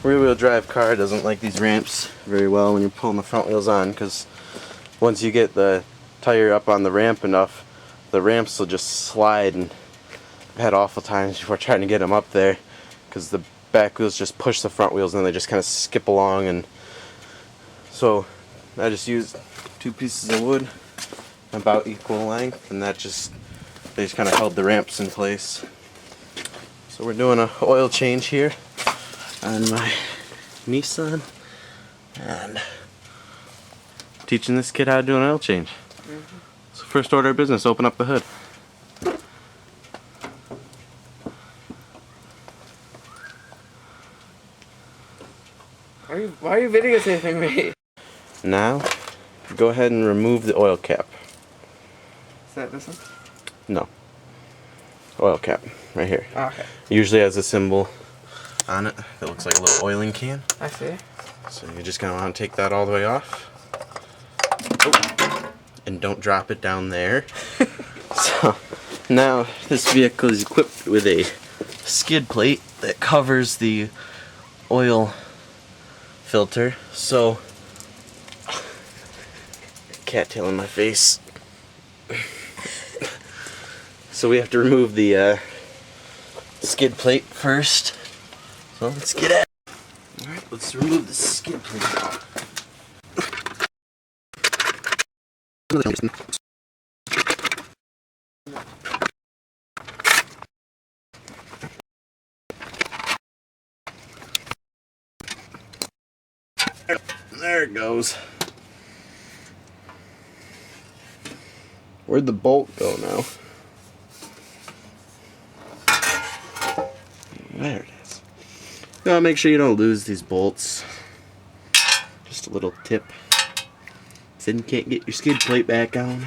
rear-wheel drive car doesn't like these ramps very well when you're pulling the front wheels on, because once you get the tire up on the ramp enough, the ramps will just slide, and I've had awful times before trying to get them up there because the back wheels just push the front wheels and they just kind of skip along. And so I just used 2 pieces of wood about equal length, and they just kind of held the ramps in place. So we're doing an oil change here on my Nissan, and teaching this kid how to do an oil change. So first order of business, open up the hood. Why are you videotaping me? Now, go ahead and remove the oil cap. Is that this one? No. Oil cap, right here. Oh, okay. Usually has a symbol on it that looks like a little oiling can. I see. So you're just going to want to take that all the way off. Oh. And don't drop it down there. So now this vehicle is equipped with a skid plate that covers the oil filter. So, cattail in my face. So we have to remove the skid plate first. So let's get at it. Alright, let's remove the skid plate. There it goes. Where'd the bolt go now? There it is. Now make sure you don't lose these bolts. Just a little tip. Then you can't get your skid plate back on.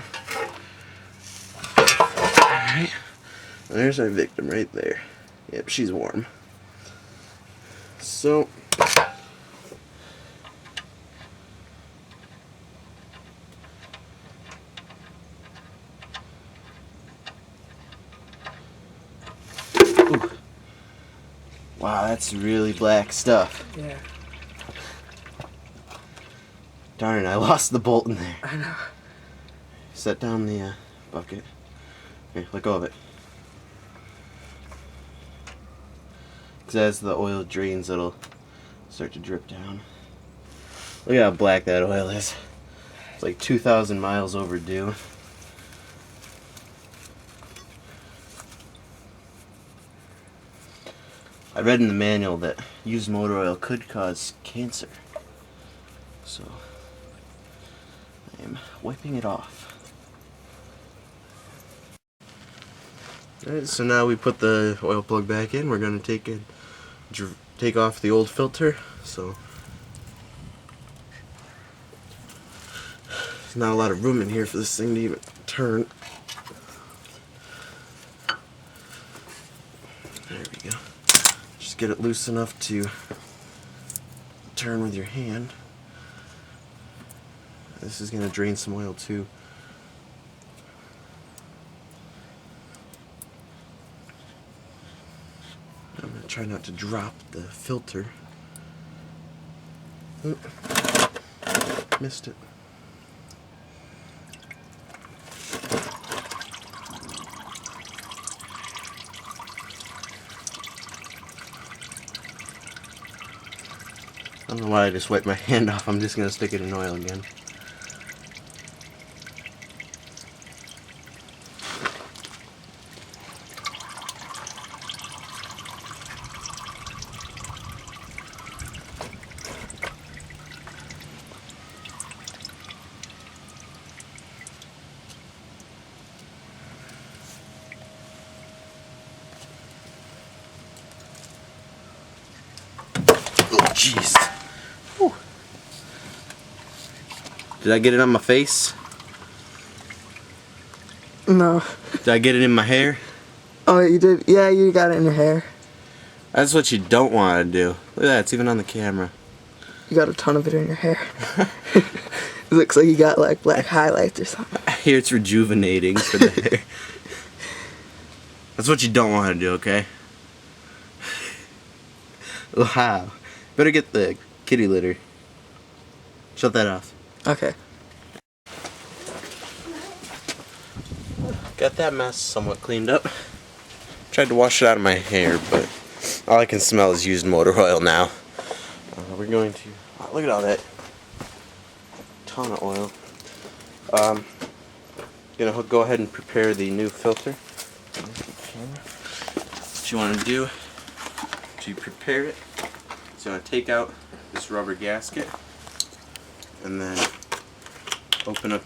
Alright. There's our victim right there. Yep, she's warm. So ooh. Wow, that's really black stuff. Yeah. Darn it, I lost the bolt in there. I know. Set down the bucket. Here, let go of it. Because as the oil drains, it'll start to drip down. Look at how black that oil is. It's like 2,000 miles overdue. I read in the manual that used motor oil could cause cancer. So I am wiping it off. Alright, so now we put the oil plug back in. We're going to take off the old filter. So there's not a lot of room in here for this thing to even turn. There we go. Just get it loose enough to turn with your hand. This is going to drain some oil too. I'm going to try not to drop the filter. Oop. Missed it. I don't know why I just wiped my hand off. I'm just going to stick it in oil again. Oh, jeez. Whew. Did I get it on my face? No. Did I get it in my hair? Oh, you did? Yeah, you got it in your hair. That's what you don't want to do. Look at that, it's even on the camera. You got a ton of it in your hair. It looks like you got like black highlights or something. I hear it's rejuvenating for the hair. That's what you don't want to do, okay? Wow. Better get the kitty litter. Shut that off. Okay. Got that mess somewhat cleaned up. Tried to wash it out of my hair, but all I can smell is used motor oil now. We're going to... Oh, look at all that ton of oil. Gonna go ahead and prepare the new filter. What you want to do to prepare it is you want to take out this rubber gasket and then open up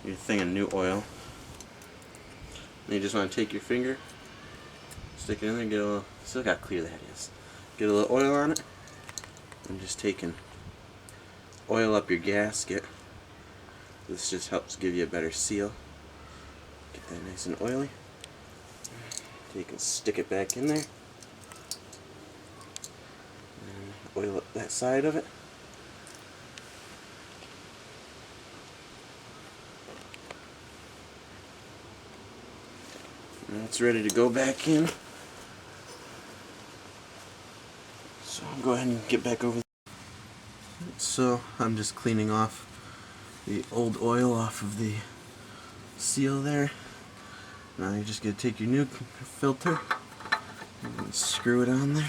your thing of new oil. And you just want to take your finger, stick it in there, get a little, see look how clear that is. Get a little oil on it, and just taking oil up your gasket. This just helps give you a better seal. Get that nice and oily. You can stick it back in there. And oil up that side of it. And it's ready to go back in. So I'll go ahead and get back over. So I'm just cleaning off the old oil off of the seal there. Now you're just going to take your new filter and screw it on there.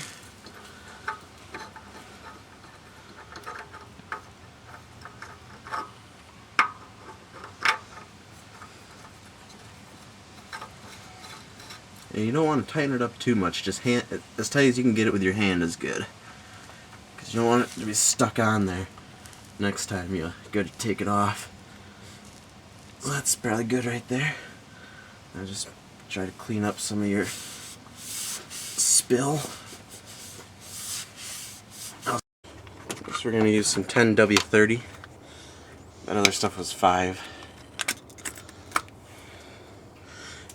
And you don't want to tighten it up too much, just as tight as you can get it with your hand is good. Because you don't want it to be stuck on there next time you go to take it off. Well, that's probably good right there. Now just try to clean up some of your spill. Next we're going to use some 10W30. That other stuff was 5.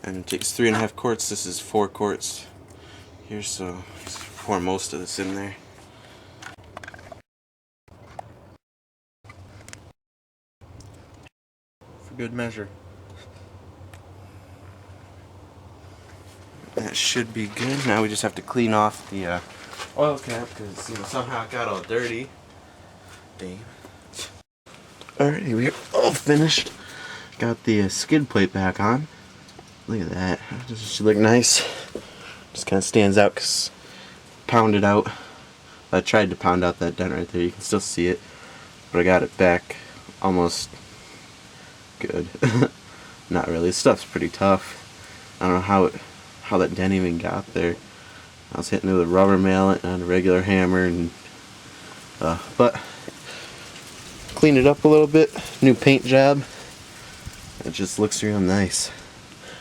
And it takes 3.5 quarts. This is 4 quarts here, so just pour most of this in there. For good measure. That should be good. Now we just have to clean off the oil cap because somehow it got all dirty. Damn. Alrighty, we're all finished. Got the skid plate back on. Look at that. This should look nice. Just kind of stands out because pounded out. I tried to pound out that dent right there. You can still see it, but I got it back almost good. Not really. This stuff's pretty tough. I don't know how that dent even got there. I was hitting it with a rubber mallet and a regular hammer, and but cleaned it up a little bit. New paint job. It just looks real nice.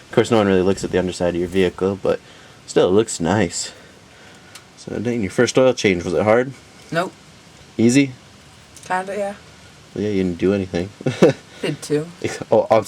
Of course, no one really looks at the underside of your vehicle, but still, it looks nice. So, Dane, your first oil change, was it hard? Nope. Easy? Kinda, yeah. Well, yeah, you didn't do anything. Did too. Oh,